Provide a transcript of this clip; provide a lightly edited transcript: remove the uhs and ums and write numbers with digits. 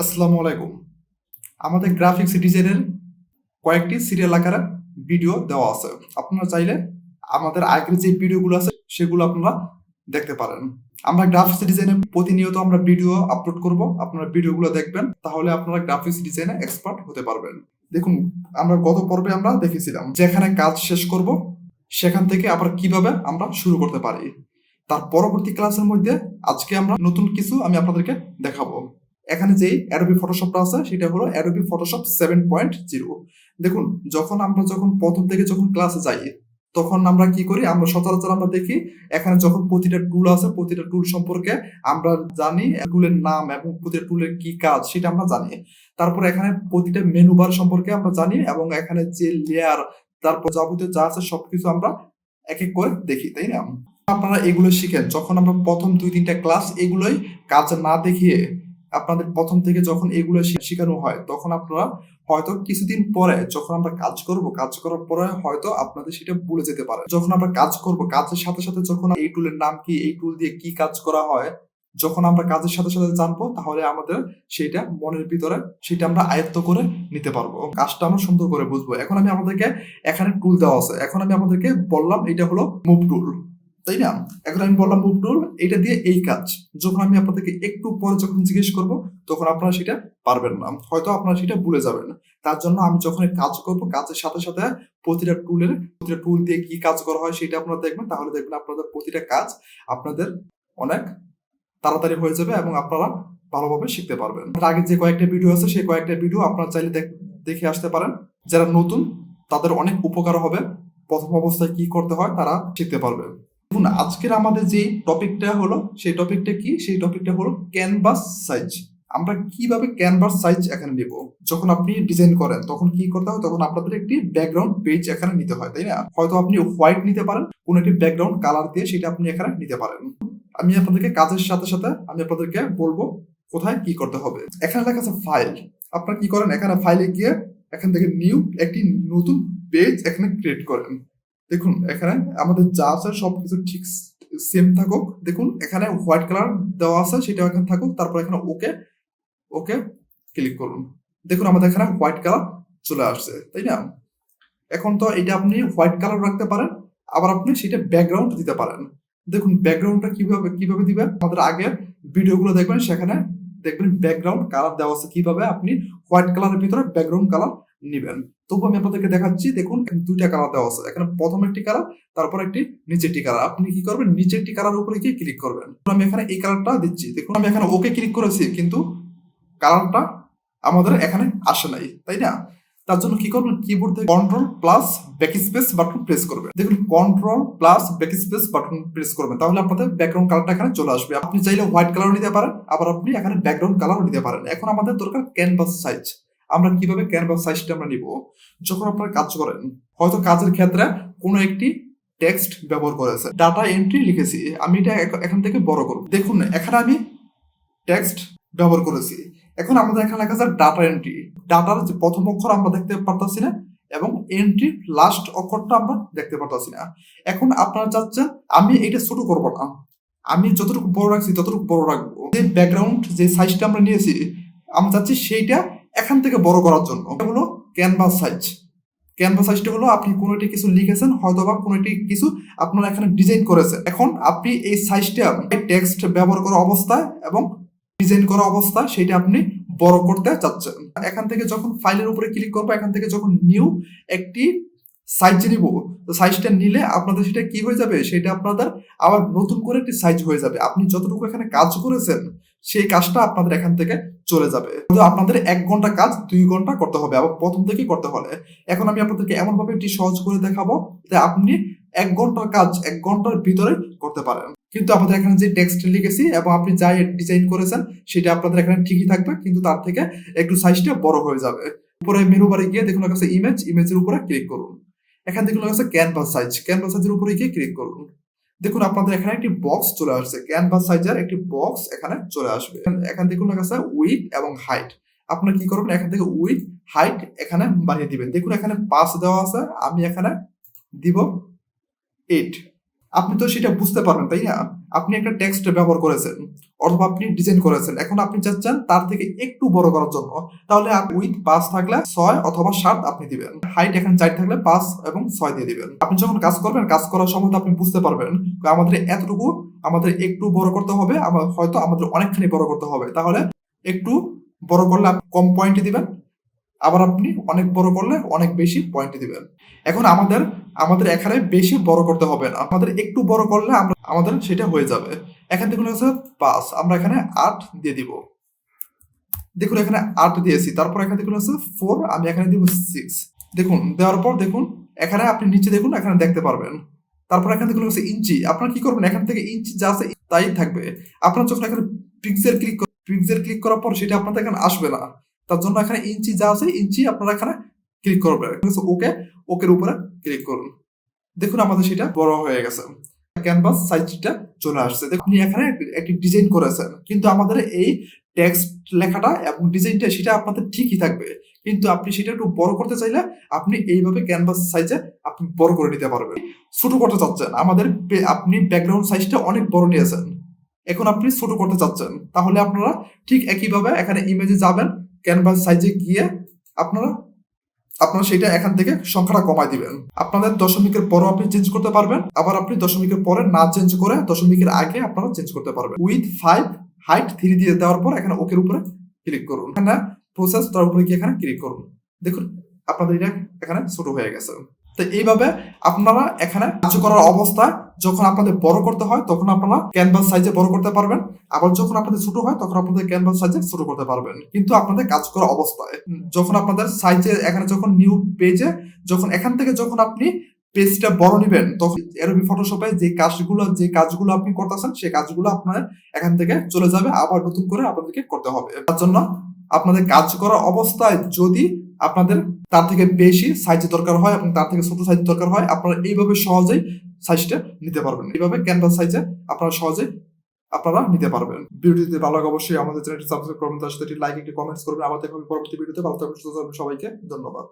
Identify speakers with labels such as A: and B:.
A: আসসালামু আলাইকুম। আমাদের গ্রাফিক্স ডিজাইনের কয়েকটি সিরিয়াল আকারে ভিডিও দেওয়া আছে। আপনারা চাইলে আমাদের আগের যে ভিডিওগুলো আছে সেগুলো আপনারা দেখতে পারেন। আমরা গ্রাফিক্স ডিজাইনে প্রতিনিয়ত আমরা ভিডিও আপলোড করব। আপনারা ভিডিওগুলো দেখবেন, তাহলে আপনারা গ্রাফিক্স ডিজাইনে এক্সপার্ট হতে পারবেন। দেখুন, আমরা গত পর্বে আমরা দেখেছিলাম যেখানে কাজ শেষ করব সেখান থেকে আবার কিভাবে আমরা শুরু করতে পারি। তার পরবর্তী ক্লাসের মধ্যে আজকে আমরা নতুন কিছু আমি আপনাদেরকে দেখাবো। এখানে যে অ্যাডোবি ফটোশপটা আছে সেটা হলো অ্যাডোবি ফটোশপ 7.0। দেখুন, আমরা প্রথম থেকে যখন ক্লাসে যাই তখন আমরা কি করি, আমরা সচরাচর আমরা দেখি এখানে যখন প্রতিটা টুল আছে প্রতিটা টুল সম্পর্কে আমরা জানি, টুলের নাম এবং প্রতিটা টুলের কি কাজ সেটা আমরা জানি। তারপর এখানে প্রতিটা মেনু বার সম্পর্কে আমরা জানি এবং এখানে যে লেয়ার তারপর যাবতীয় যা আছে সবকিছু আমরা এক এক করে দেখি, তাই না? আপনারা এগুলো শিখেন। যখন আমরা প্রথম 2-3টা ক্লাস এগুলোই কাজ না দেখিয়ে আপনাদের প্রথম থেকে যখন এগুলো শেখানো হয় তখন আপনারা হয়তো কিছুদিন পরে যখন আমরা কাজ করার পরে হয়তো আপনাদের সেটা ভুলে যেতে পারে। যখন আমরা কাজ করব, কাজের সাথে সাথে যখন এই টুলের নাম কি, এই টুল দিয়ে কি কাজ করা হয়, যখন আমরা কাজের সাথে সাথে জানবো তাহলে আমাদের সেটা মনের ভিতরে সেটা আমরা আয়ত্ত করে নিতে পারবো, কাজটা আমরা সুন্দর করে বুঝবো। এখন আমি আমাদেরকে এখানে টুল দেওয়া আছে, এখন আমি আপনাদেরকে বললাম এটা হলো মুভ টুল, তাই না? এখন আমি বললাম মুভ টুল, এটা দিয়ে এই কাজ। যখন আমি আপনাদেরকে একটু পরে যখন জিজ্ঞেস করবো তখন আপনারা সেটা পারবেন না, হয়তো আপনারা সেটা ভুলে যাবেন। তার জন্য আমি যখন কাজ করব কাজের সাথে সাথে প্রতিটা টুল দিয়ে কি কাজ করা হয় সেটা আপনারা দেখবেন, তাহলে দেখবেন আপনাদের প্রতিটা কাজ আপনাদের অনেক তাড়াতাড়ি হয়ে যাবে এবং আপনারা ভালোভাবে শিখতে পারবেন। আগে যে কয়েকটা ভিডিও আছে সেই কয়েকটা ভিডিও আপনারা চাইলে দেখে আসতে পারেন। যারা নতুন তাদের অনেক উপকার হবে, প্রথম অবস্থায় কি করতে হয় তারা শিখতে পারবে। দেখুন, আজকের আমাদের যে টপিকটা হলো সেই টপিকটা কি, সেই টপিকটা হলো ক্যানভাস সাইজ। আমরা কিভাবে ক্যানভাস সাইজ এখানে নেব। যখন আপনি ডিজাইন করেন তখন কি করতে হয়, তখন আপনাদের একটি ব্যাকগ্রাউন্ড পেজ এখানে নিতে হয়, তাই না? হয়তো আপনি হোয়াইট নিতে পারেন, কোন একটি ব্যাকগ্রাউন্ড কালার দিয়ে সেটা আপনি এখানে নিতে পারেন। আমি আপনাদেরকে কাজের সাথে সাথে আমি আপনাদেরকে বলবো কোথায় কি করতে হবে। এখানে লেখা আছে ফাইল। আপনারা কি করেন, এখানে ফাইলে গিয়ে এখান থেকে নিউ একটি নতুন পেজ এখানে ক্রিয়েট করেন। দেখুন, এখানে আমাদের যা আছে সবকিছু ঠিক সেম থাকুক। দেখুন, এখানে হোয়াইট কালার দেওয়া আছে সেটা এখানে থাকুক, তারপর এখানে ওকে ওকে ক্লিক করুন। দেখুন, আমাদের এখানে হোয়াইট কালার চলে আসছে, তাই না? এখন তো এটা আপনি হোয়াইট কালার রাখতে পারেন, আবার আপনি সেটা ব্যাকগ্রাউন্ড দিতে পারেন। দেখুন, ব্যাকগ্রাউন্ডটা কিভাবে দিবেন, আমাদের আগের ভিডিওগুলো দেখবেন, সেখানে দেখবেন ব্যাকগ্রাউন্ড কালার দেওয়া আছে কিভাবে আপনি হোয়াইট কালারের ভিতরে ব্যাকগ্রাউন্ড কালার নিবেন। তবু আমি আপনাদেরকে দেখাচ্ছি। দেখুন, দুইটা কালার দেওয়া আছে, এখানে প্রথম একটি কালার, তারপর একটি নিচেরটি কালার। আপনি কি করবেন, নিচেরটি কালার উপরে গিয়ে ক্লিক করবেন। আমি এখানে এই কালারটা দিচ্ছি। দেখুন, আমি এখানে ওকে ক্লিক করেছি কিন্তু কালারটা আমাদের এখানে আসে নাই, তাই না? তার জন্য কি করবেন, কিবোর্ড থেকে control plus backspace button press করবেন। দেখুন, control plus backspace button press করবেন, তাহলে আপনাদের ব্যাকগ্রাউন্ড কালারটা এখানে চলে আসবে। আপনি চাইলে হোয়াইট কালার নিতে পারেন, আবার আপনি এখানে ব্যাকগ্রাউন্ড কালার নিতে পারেন। এখন আমাদের দরকার ক্যানভাস সাইজ। আমরা কিভাবে ক্যানভাস সাইজটা আমরা নিব, যখন আপনারা কাজ করেন, হয়তো কাজের ক্ষেত্রে কোনো একটি টেক্সট ব্যবহার করেছে, ডাটা এন্ট্রি লিখেছি, আমি এটা এখান থেকে বড় করব। দেখুন, এখানে আমি টেক্সট ব্যবহার করেছি। এখন আমাদের এখানে লেখা আছে ডাটা এন্ট্রি। ডাটার যে প্রথম অক্ষর আমরা দেখতে পারতাছি না এবং এন্ট্রি লাস্ট অক্ষরটা আমরা দেখতে পারতাছি না। এখন আপনারা চাচ্ছেন আমি এটা ছোট করব না, আমি যতটুকু বড় রাখছি ততটুকু বড় রাখবো। যে ব্যাকগ্রাউন্ড যে সাইজটা আমরা নিয়েছি আমরা চাচ্ছি সেইটা এখান থেকে বড় করার জন্য। এটা হলো ক্যানভাস সাইজ। ক্যানভাস সাইজটা হলো আপনি কোনো একটি কিছু লিখেছেন, হয়তো বা কোনো একটি কিছু আপনারা এখানে ডিজাইন করেছেন। এখন আপনি এই সাইজটা টেক্সট ব্যবহার করা অবস্থায় এবং ডিজাইন করা অবস্থা সেটা আপনি বড় করতে চাচ্ছেন। এখান থেকে যখন ফাইলের উপরে ক্লিক করবো, এখান থেকে যখন নিউ একটি সাইজ নিব, তো সাইজটা নিলে আপনাদের সেটা কি হয়ে যাবে, সেটা আপনাদের আবার নতুন করে একটি সাইজ হয়ে যাবে। আপনি যতটুকু এখানে কাজ করেছেন সেই কাজটা আপনাদের এখান থেকে চলে যাবে। আপনাদের 1 ঘন্টা কাজ 2 ঘন্টা করতে হবে আবার প্রথম থেকেই করতে হলে। এখন আমি আপনাদেরকে এমন ভাবে একটি সহজ করে দেখাবো যে আপনি 1 ঘন্টার কাজ 1 ঘন্টার ভিতরে করতে পারেন। কিন্তু আমাদের এখানে যে টেক্সট লিখেছি এবং আপনি যাই ডিজাইন করেছেন সেটা আপনাদের এখানে ঠিকই থাকবে, কিন্তু তার থেকে একটু সাইজটা বড় হয়ে যাবে। উপরে মেনু বারে গিয়ে দেখুন লেখা আছে ইমেজের উপরে ক্লিক করুন। এখান থেকে লেখা আছে ক্যানভাস সাইজের উপরে গিয়ে ক্লিক করুন। দেখুন, আপনাদের এখানে একটি বক্স চলে আসছে, ক্যানভাস সাইজের একটি বক্স এখানে চলে আসবে। এখান থেকে লেখা আছে উইডথ এবং হাইট। আপনারা কি করবেন, এখান থেকে উইডথ হাইট এখানে বানিয়ে দিবেন। দেখুন, এখানে 5 দেওয়া আছে, আমি এখানে দিব 8। আপনি তো সেটা বুঝতে পারবেন, তাই না? আপনি একটা টেক্সট ব্যবহার করেছেন অথবা আপনি ডিজাইন করেছেন, এখন আপনি চাচ্ছেন তার থেকে একটু বড় করার জন্য, তাহলে আপনি উইথ 5 থাকলে 6 অথবা 7 আপনি দিবেন, হাইট এখানে 4 থাকলে 5 এবং 6 দিয়ে দিবেন। আপনি যখন কাজ করবেন, কাজ করার সময় তো আপনি বুঝতে পারবেন আমাদের এতটুকু আমাদের একটু বড় করতে হবে, হয়তো আমাদের অনেকখানি বড় করতে হবে, তাহলে একটু বড় করলে আপনি কম পয়েন্ট দিবেন, আবার আপনি অনেক বড় করলে অনেক বেশি পয়েন্ট দিবেন। এখন আমাদের এখানে বেশি বড় করতে হবে না, আমাদের একটু বড় করলে আমাদের সেটা হয়ে যাবে। এখান থেকে হচ্ছে 5, আমরা এখানে 8 দিয়ে দিব। দেখুন এখানে 8 দিয়েছি, তারপর এখান থেকে হচ্ছে 4, আমি এখানে দিব 6। দেখুন দেওয়ার পর দেখুন এখানে আপনি নিচে দেখুন, এখানে দেখতে পারবেন। তারপর এখান থেকে হচ্ছে ইঞ্চি, আপনারা কি করবেন, এখান থেকে ইঞ্চি যা আছে তাই থাকবে। আপনার যখন এখানে পিক্সেল ক্লিক করার পর সেটা আপনাদের এখানে আসবে না, তার জন্য এখানে ইঞ্চি যা আছে ইঞ্চি আপনারা এখানে ক্লিক করবেন, ওকের উপরে ক্লিক করুন। দেখুন আমাদের সেটা বড় হয়ে গেছে, ক্যানভাস সাইজটা চলে আসছে। দেখুন আপনি এখানে একটি ডিজাইন করেছেন, কিন্তু আমাদের এই টেক্সট লেখাটা এবং ডিজাইনটা সেটা আপনাদের ঠিকই থাকবে, কিন্তু আপনি সেটা একটু বড় করতে চাইলে আপনি এইভাবে ক্যানভাস সাইজে আপনি বড় করে নিতে পারবেন। ছোট করতে চাচ্ছেন, আপনি ব্যাকগ্রাউন্ড সাইজটা অনেক বড় নিয়েছেন, এখন আপনি ছোট করতে চাচ্ছেন, তাহলে আপনারা ঠিক একইভাবে এখানে ইমেজে যাবেন, ক্যানভাস সাইজে গিয়ে আপনারা সেটা এখান থেকে সংখ্যাটা কমাই দিবেন। আপনাদের দশমিকের পরও আপনি চেঞ্জ করতে পারবেন, আবার আপনি দশমিকের পরে না চেঞ্জ করে দশমিকের আগে আপনারা চেঞ্জ করতে পারবেন। উইথ 5, হাইট 3 দিয়ে দেওয়ার পর এখানে ওকের উপরে ক্লিক করুন, এখানে প্রসেস, তার উপরে গিয়ে এখানে ক্লিক করুন। দেখুন আপনাদের এটা এখানে ছোট হয়ে গেছে। তো এইভাবে আপনারা এখানে কাজ করার অবস্থায় যখন আপনাদের বড় করতে হয় তখন আপনারা ক্যানভাস সাইজে বড় করতে পারবেন, আবার যখন আপনাদের ছোট হয় তখন আপনাদের ক্যানভাস সাইজে ছোট করতে পারবেন, কিন্তু আপনাদের কাজ করা অবস্থায় যখন আপনাদের সাইজে এখানে যখন নিউ পেজে যখন এখান থেকে যখন আপনি পেজটা বড় নেবেন, তখন অ্যাডোবি ফটোশপে যে কাজগুলো আপনি করতেছেন সেই কাজগুলো আপনার এখান থেকে চলে যাবে, আবার নতুন করে আপনাদেরকে করতে হবে। তার জন্য আপনাদের কাজ করা অবস্থায় যদি আপনাদের তার থেকে বেশি সাইজ দরকার হয় এবং তার থেকে ছোট সাইজ দরকার হয়, আপনারা এইভাবে সহজেই সাইজটা নিতে পারবেন। এইভাবে ক্যানভাস সাইজে আপনারা সহজেই নিতে পারবেন। ভিডিওটি ভালো লাগে অবশ্যই আমাদের চ্যানেলটি সাবস্ক্রাইব করবেন, তার সাথে একটি লাইক, একটি কমেন্টস করবেন। আবার দেখা হবে পরবর্তী ভিডিওতে। ভালো থাকবেন, সুস্থ থাকবেন, সবাইকে ধন্যবাদ।